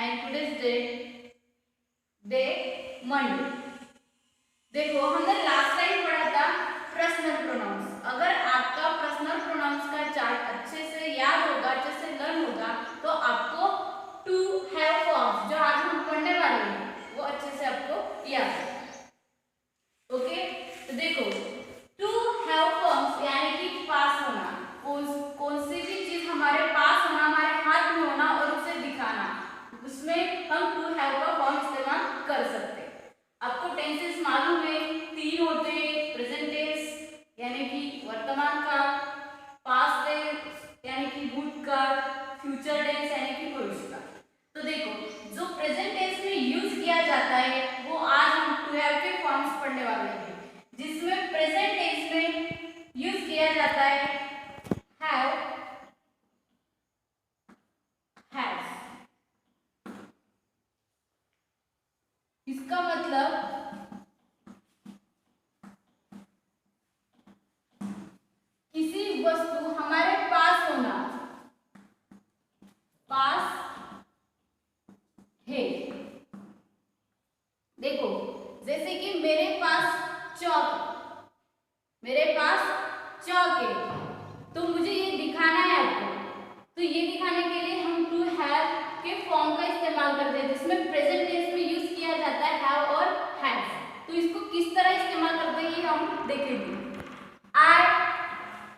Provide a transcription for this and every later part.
And today's day Monday. देखो हमने last time पढ़ा था पर्सनल प्रोनाउंस। अगर आपका पर्सनल प्रोनाउंस का चार्ट अच्छे से याद होगा, अच्छे से लर्न होगा, तो आपको टू हैव फॉर्म्स जो आज हम पढ़ने वाले हैं वो अच्छे से आपको याद है। ओके, तो देखो टू हैव फॉर्म्स यानी कि पास होना, कौन सी भी चीज हमारे पास होना, हमारे हाथ में होना और उसे दिखाना, उसमें हम टू हैव का फॉर्म इस्तेमाल कर सकते हैं। आपको टेंसेस मालूम है, तीन होते हैं, प्रेजेंट टेंस यानी कि वर्तमान काल, पास्ट टेंस यानी कि भूतकाल, फ्यूचर टेंस यानी कि भविष्य काल। तो देखो जो प्रेजेंट टेंस में यूज किया जाता है वो आज हम टू हैव के फॉर्म्स पढ़ने वाले हैं, जिसमें प्रेजेंट टेंस में यूज किया जाता है हैव, हैज। इसका मतलब किसी वस्तु हमारे पास होना, पास है। देखो जैसे कि मेरे पास चौक है, तो मुझे ये दिखाना है आपको, तो ये दिखाने के लिए हम टू हैव के फॉर्म का इस्तेमाल करते हैं, जिसमें प्रेजेंट टेंस में यूज किया जाता है हैव और हैज। तो इसको किस तरह इस्तेमाल करते हैं ये हम देखेंगे। आई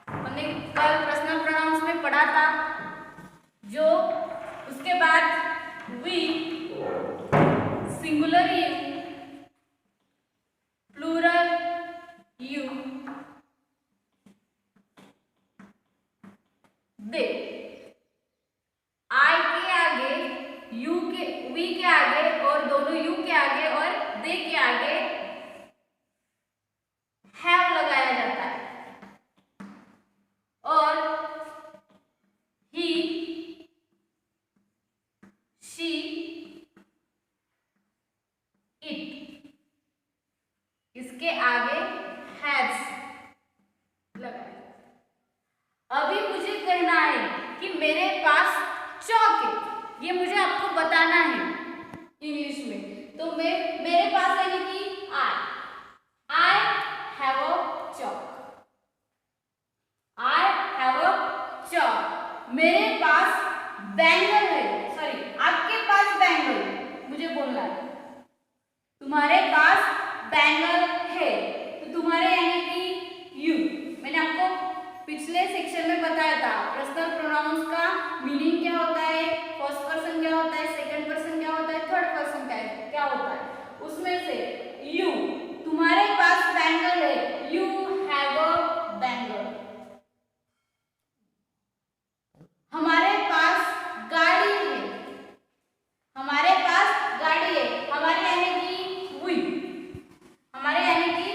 हमने कल पर्सनल प्रोनाउंस में पढ़ा था, जो उसके बाद we, singular you, plural you, they. I के आगे, यू के, वी के आगे और दोनों यू के आगे और दे के आगे हैव लगाया जाता है, और ही, शी, इट, इसके आगे हैज लगाया। अभी मुझे कहना है कि मेरे पास चौक है, ये मुझे आपको बताना है इंग्लिश में। तो मेरे पास यानी कि I have a Chowk, I have a चौक। मेरे पास बैंगल है, सॉरी आपके पास बैंगल, मुझे बोलना है तुम्हारे पास बैंगल है, तो तुम्हारे यानी कि यू। मैंने आपको पिछले सेक्शन में बताया था पर्सनल प्रोनाउंस का मीनिंग क्या होता है, फर्स्ट पर्सन क्या होता है, सेकंड पर्सन क्या होता है, थर्ड पर्सन क्या होता है। उसमें से यू, तुम्हारे पास बैंगल है, यू हैव अ बैंगल। हमारे पास गाड़ी है, हमारे पास गाड़ी है, हमारे यानी कि वी, हमारे यानी कि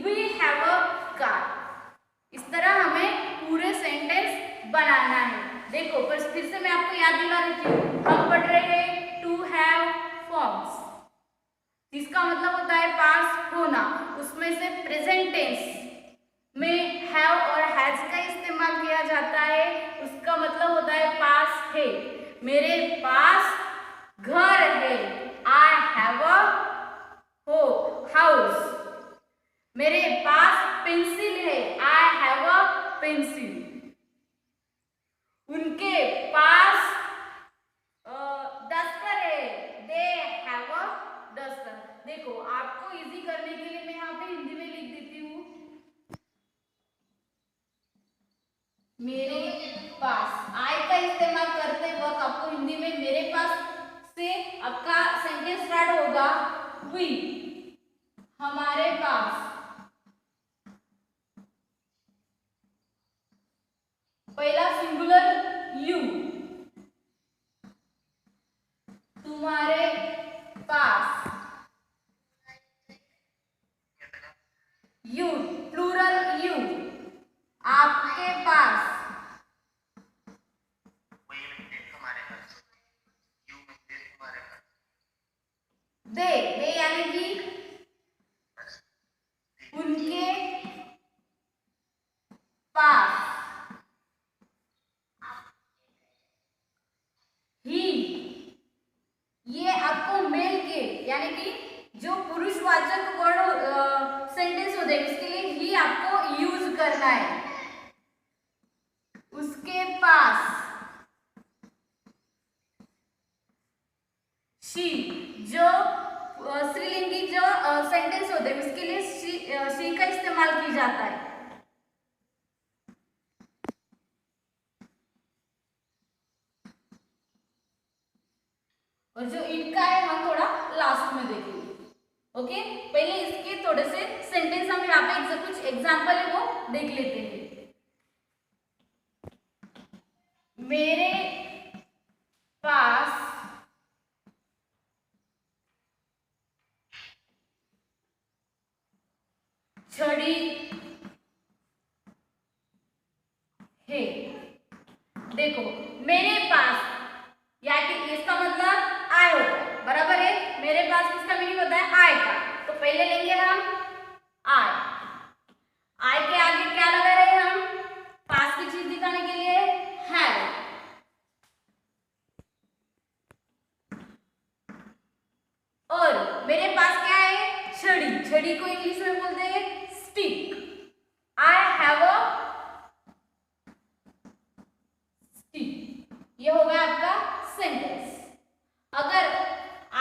वी हैव अ कार। इस तरह हमें पूरे सेंटेंस बनाना है। देखो पर फिर से मैं आपको याद दिला देती हूँ, हम पढ़ रहे हैं टू हैव फॉर्म्स, जिसका मतलब होता है पास होना। उसमें से प्रेजेंट टेंस में हैव और हैज का इस्तेमाल किया जाता है, उसका मतलब होता है पास है। मेरे पास घर है, आई हैव अ हाउस। मेरे पास पेंसिल है, आई हैव अ पेंसिल। उनके पास डस्टर है, दे हैव अ डस्टर। देखो आपको इजी करने के लिए मैं यहाँ पे हिंदी में लिख देती हूँ, मेरे पास। आई का इस्तेमाल करते वक्त आपको हिंदी में मेरे पास से आपका सेंटेंस स्टार्ट होगा वी, हमारे पास। पहला सिंगुलर यू, तुम्हारे पास, यू प्लूरल यू, आपके पास। दे यानी कि उनके पास। ही यानी कि जो पुरुषवाचक वर्ड सेंटेंस होते हैं उसके लिए ही आपको यूज करना है। उसके पास, शी, जो स्त्रीलिंगी जो सेंटेंस होते हैं उसके लिए शी का इस्तेमाल किया जाता है। और जो इनका है हम थोड़ा लास्ट में देखेंगे। ओके, पहले इसके थोड़े से सेंटेंस हम यहाँ पे कुछ एग्जांपल है वो देख लेते हैं। मेरे पास छड़ी है। देखो, मेरे पास या कि इसका मतलब आय होता है, बराबर है। मेरे पास किसका मीनिंग होता है? आय का। तो पहले लेंगे हम आय। आय के आगे क्या लगा रहे हैं हम? पास की चीज दिखाने के लिए हैव। और मेरे पास क्या है? छड़ी। छड़ी को इंग्लिश में बोलते हैं stick. I have a stick. ये हो गया आपका सेंटेंस। अगर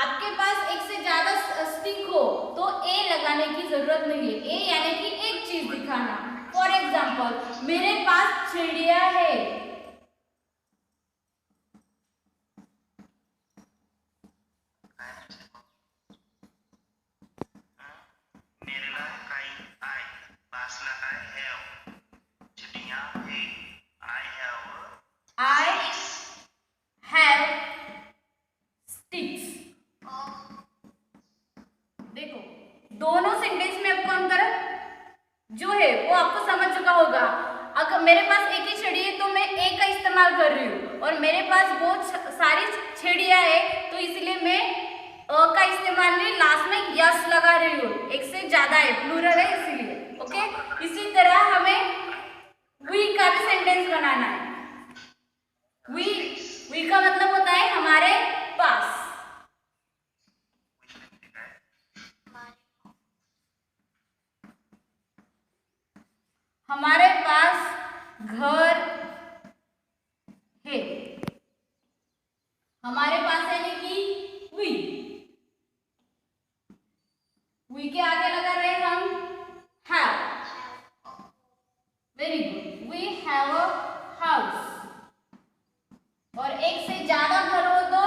आपके पास एक से ज्यादा स्टिक हो तो ए लगाने की जरूरत नहीं है। ए यानी कि एक चीज दिखाना। फॉर एग्जाम्पल, मेरे पास चिड़िया है। देखो, दोनों सेंटेंस में आपको अंतर जो है वो आपको समझ चुका होगा। अगर मेरे पास एक ही छड़ी है तो मैं एक का इस्तेमाल कर रही हूँ, और मेरे पास बहुत सारी छड़ियाँ है तो इसलिए मैं अ का इस्तेमाल नहीं, लास्ट में यस लगा रही हूँ। एक से ज्यादा है, प्लूरल है इसलिए। ओके, इसी तरह हमें वी का भी सेंटेंस बनाना है। वी का मतलब होता है हमारे पास। हमारे पास घर है। हमारे पास यानी कि वी के आगे लगा रहे हम have. Very good, we have a house. और एक से ज्यादा घर हो तो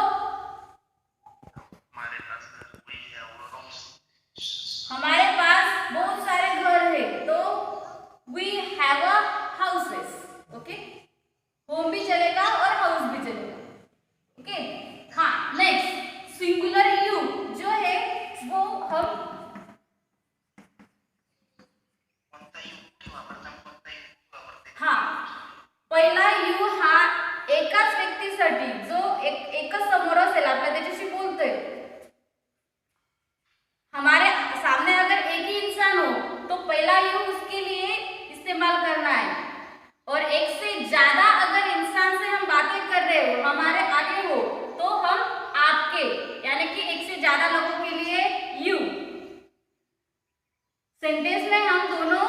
हमारे पास बहुत सारे घर है तो we have a houses. Okay, home भी चलेगा और हाउस भी चलेगा। ओके, हाँ, नेक्स्ट सिंगुलर यू जो है वो हम हाँ, पहिला यू हा एकाच व्यक्तीसाठी जो एकच समोर असेल आपल्या त्याच्याशी बोलतोय। हमारे सामने अगर एक ही इंसान हो तो पहला यू उसके लिए इस्तेमाल करना है, और एक से ज्यादा अगर इंसान से हम बातें कर रहे हो, हमारे आगे हो, तो हम आपके यानी कि एक से ज्यादा लोगों के लिए यू। सेंटेंस में हम दोनों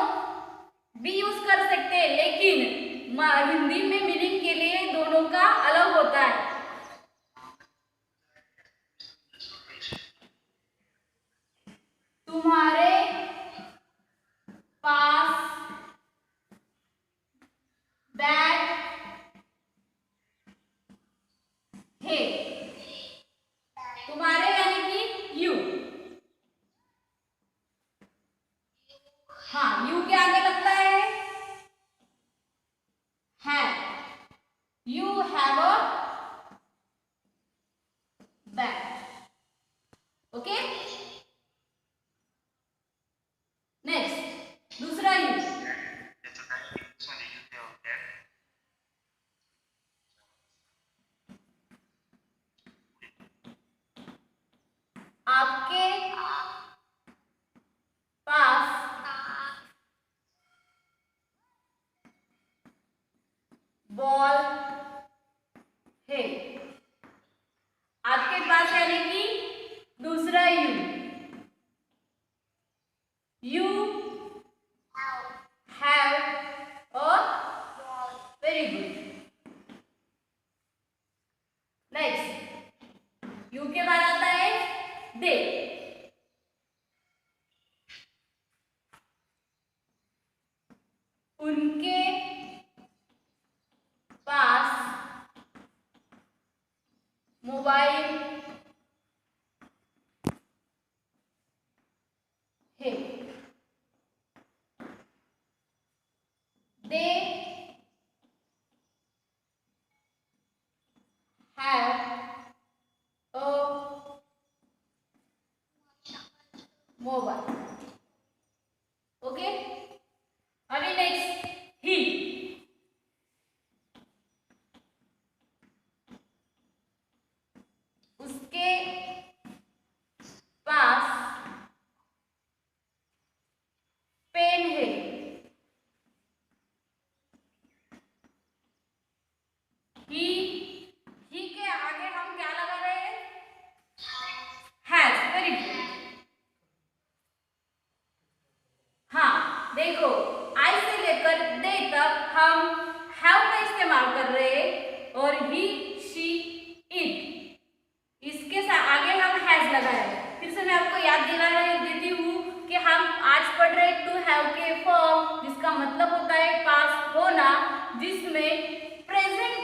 भी यूज कर सकते हैं, लेकिन हिंदी में मीनिंग के लिए दोनों का अलग होता है। तुम्हारे पास बैग है। तुम्हारे यानी कि यू। हाँ, यू के आगे लगता है you have a bag. Okay, next दूसरा यू। आपके पास मोबाइल। ओके, अभी नेक्स्ट ही। उसके पास पेन है। ही के आगे हम क्या लगा रहे हैं? हैज। Very good. हाँ देखो, आई से लेकर दे तक हम हैव का इस्तेमाल कर रहे हैं और ही, शी, इट, इसके साथ आगे हम हैज लगाए। फिर से मैं आपको याद दिला देती हूँ कि हम आज पढ़ रहे टू हैव के फॉर्म, जिसका मतलब होता है पास होना, जिसमें प्रेजेंट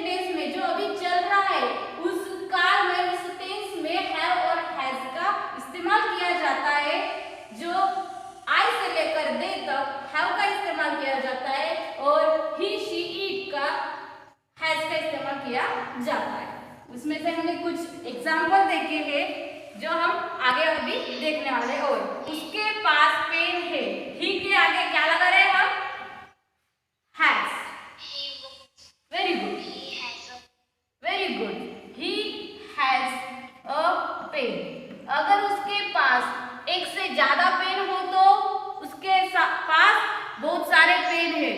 टेंस में जो अभी चल रहा है उस काल में, उस टेंस में हैव और हैज का इस्तेमाल किया जाता है। जो आई से लेकर दे तक हैव का इस्तेमाल किया जाता है और ही, शी, इट का हैज का इस्तेमाल किया जाता है। उसमें से हमने कुछ एग्जाम्पल देखे हैं जो हम आगे अभी देखने वाले हैं। और उसके पास पेन है, ही के आगे क्या लगा रहे हैं हम? Has. Very good, very good. He has a pen. अगर उसके पास एक से ज्यादा पेन हो तो उसके पास बहुत सारे पेन है।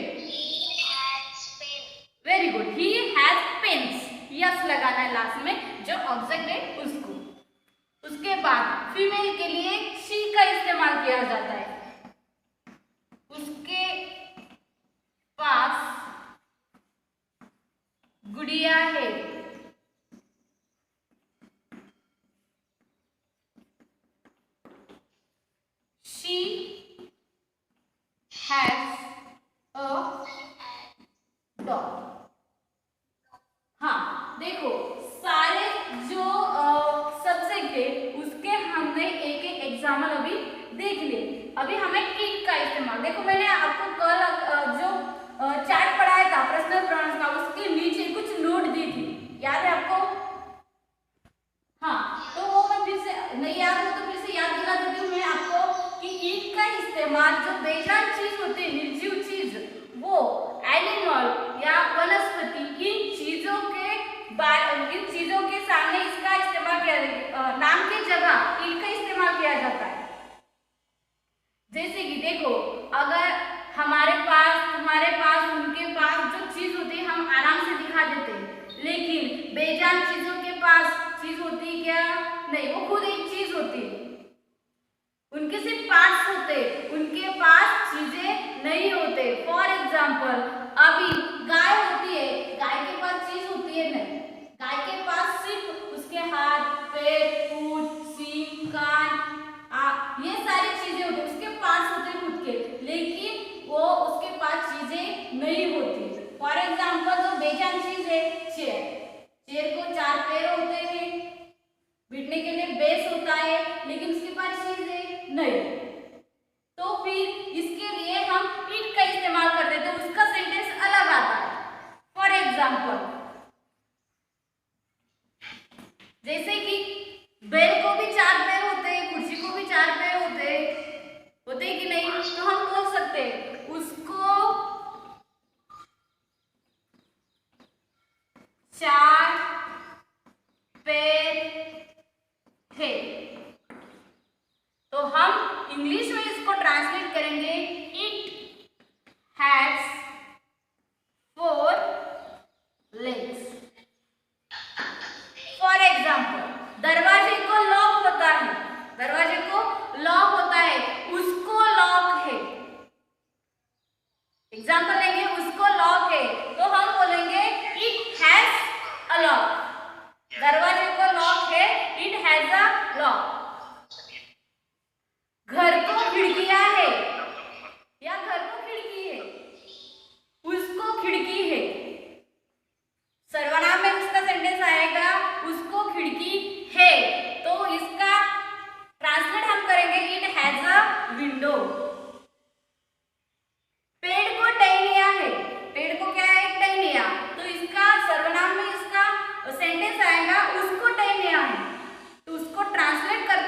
Very good, he has pens. Yes लगाना है लास्ट में, जो ऑब्जेक्ट है उसको। उसके बाद फीमेल के लिए शी का इस्तेमाल किया जाता है। उसके पास गुड़िया है। She has a dog. हाँ देखो, सारे जो सब्जेक्ट है उसके हमने एक एक एग्जाम्पल अभी देख लिए। अभी हमें इट का इस्तेमाल, देखो मैंने आपको कल जो चार्ट पढ़ाया था पर्सनल प्रोनाउंस का, उसके नीचे कुछ नोट दी थी, याद है आपको? हाँ, तो वो मैं फिर से नहीं याद हो तो फिर से याद दिला देती हूँ मैं आपको कि इट का इस्तेमाल जो बेजान चीज होती है, निर्जीव चीज, वो एनिमल या वनस्पति, इन चीजों के सामने इसका इस्तेमाल किया, नाम की जगह इट का इस्तेमाल किया जाता है। जैसे कि देखो, अगर हमारे पास, तुम्हारे पास, उनके पास जो चीज होती है हम आराम से दिखा देते हैं, लेकिन बेजान चीजों के पास चीज होती है क्या? नहीं, वो खुद एक चीज होती है। उनके सिर्फ पार्ट्स होते, उनके पास चीजें नहीं होते। फॉर एग्जाम्पल, अभी गाय होती है, गाय के पास चीज होती है? नहीं, गाय के पास सिर्फ उसके हाथ, पैर, पूंछ, सींग, कान, ये सारी चीजें होती है, उसके पास होते हैं खुद के, लेकिन वो उसके पास चीजें नहीं होती। फॉर एग्जाम्पल, जो बेजान चीज है चेयर, चेयर को 4 पैर होते हैं, बैठने के लिए बेस होता है, लेकिन उसके पास चीज है नहीं, तो फिर इसके लिए हम इट का इस्तेमाल करते हैं, तो उसका सेंटेंस अलग आता है। फॉर एग्जाम्पल, जैसे कि बैल को भी 4 पैर होते हैं, कुर्सी को भी 4 पैर होते हैं कि नहीं? तो हम बोल सकते हैं उसको 4 पैर थे। तो हम इंग्लिश में इसको ट्रांसलेट करेंगे, it has 4 legs। For example, दरवाजे को लॉक होता है, दरवाजे को लॉक होता है, उसको लॉक है। एग्जाम्पल लेंगे, उसको लॉक है, तो हम बोलेंगे इट हैज अ लॉक। दरवाजे को लॉक है, इट हैज अ लॉक। घर को खिड़कियां है, या घर को खिड़की है, उसको खिड़की है। सर्वनाम में उसका सेंटेंस आएगा उसको खिड़की है, तो इसका ट्रांसलेट हम करेंगे इट हैज अ विंडो। पेड़ को टहनिया है, पेड़ को क्या है? टहनिया, तो इसका सर्वनाम में इसका सेंटेंस आएगा उसको टहनिया है, तो उसको ट्रांसलेट कर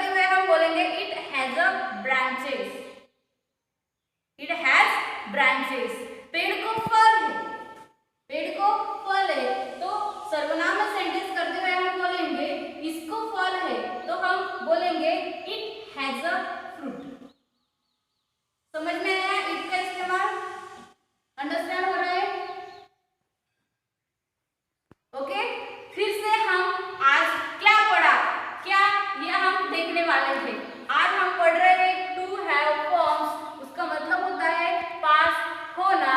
वाले हैं। आज हम पढ़ रहे हैं टू हैव फॉर्म्स। उसका मतलब होता है पास होना,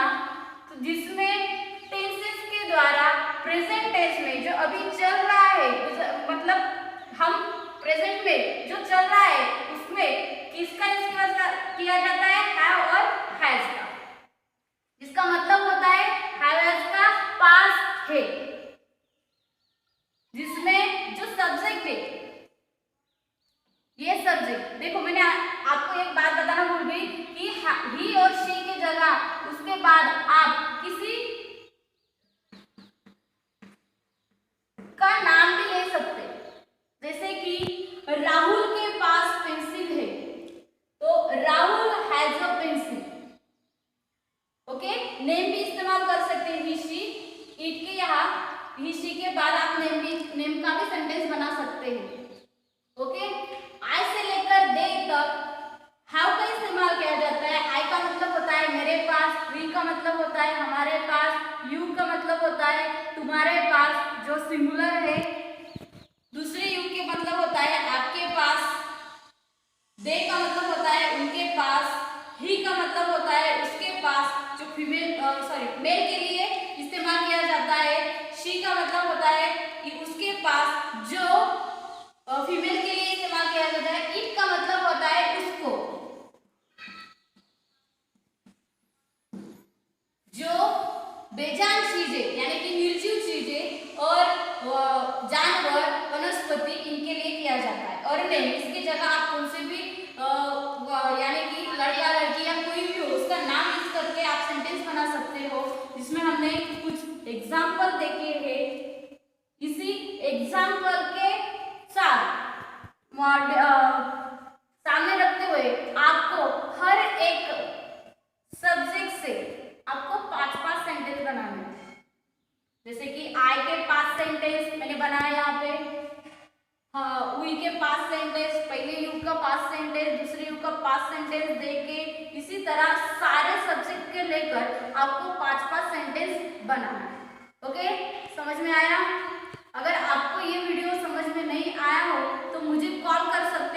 तो जिसमें टेंसेस के द्वारा प्रेजेंट टेंस में जो अभी चल रहा है, मतलब हम प्रेजेंट में जो चल रहा है उसमें किसका इस्तेमाल किया जाता है, हैव और हैज का। इसका मतलब होता है हैव हैज का पास है, जिसमें जो सब्जेक्ट है, ये सब्जेक्ट देखो मैंने आपको एक बात बताना भूल गई कि ही और शी की जगह उसके बाद आप किसी का नाम भी ले सकते हैं। जैसे कि राहुल के पास पेंसिल है, तो Rahul has a pencil. Okay, name भी इस्तेमाल कर सकते हैं, ही शी। इट के यहाँ ही शी के बाद आप नेम का भी सेंटेंस बना सकते हैं। ओके, आई से लेकर दे तक हैव का इस्तेमाल किया जाता है। आई का मतलब होता है मेरे पास, वी का मतलब होता है हमारे पास, यू का मतलब होता है तुम्हारे पास जो सिंगुलर है, दूसरे यू के मतलब होता है आपके पास, दे का मतलब होता है उनके पास, ही का मतलब होता है उसके पास जो फीमेल मेल के लिए इस्तेमाल किया जाता है, शी का मतलब होता है कि उसके पास जो फीमेल के लिए इस्तेमाल किया जाता है, इट का मतलब होता है उसको, जो बेजान चीजें यानी कि निर्जीव चीजें और जानवर वनस्पति इनके लिए किया जाता है। और नहीं, इसकी जगह आप कौन से भी यानी कि लड़का लड़की या कोई भी हो उसका नाम यूज करके आप सेंटेंस बना सकते हो, जिसमें हमने कुछ एग्जाम्पल देखे हैं। इसी एग्जाम्पल के साथ सामने रखते हुए आपको हर एक सब्जेक्ट से आपको 5-5 सेंटेंस बनाने हैं। जैसे कि आई के पास सेंटेंस मैंने बनाया यहाँ पे, वी के पास सेंटेंस, पहले यू का पास सेंटेंस, दूसरे यू का पास सेंटेंस देके, इसी तरह सारे सब्जेक्ट के लेकर आपको 5-5 सेंटेंस बनाना है। ओके, समझ में आया? अगर आपको ये वीडियो समझ में नहीं आया हो तो मुझे कॉल कर सकते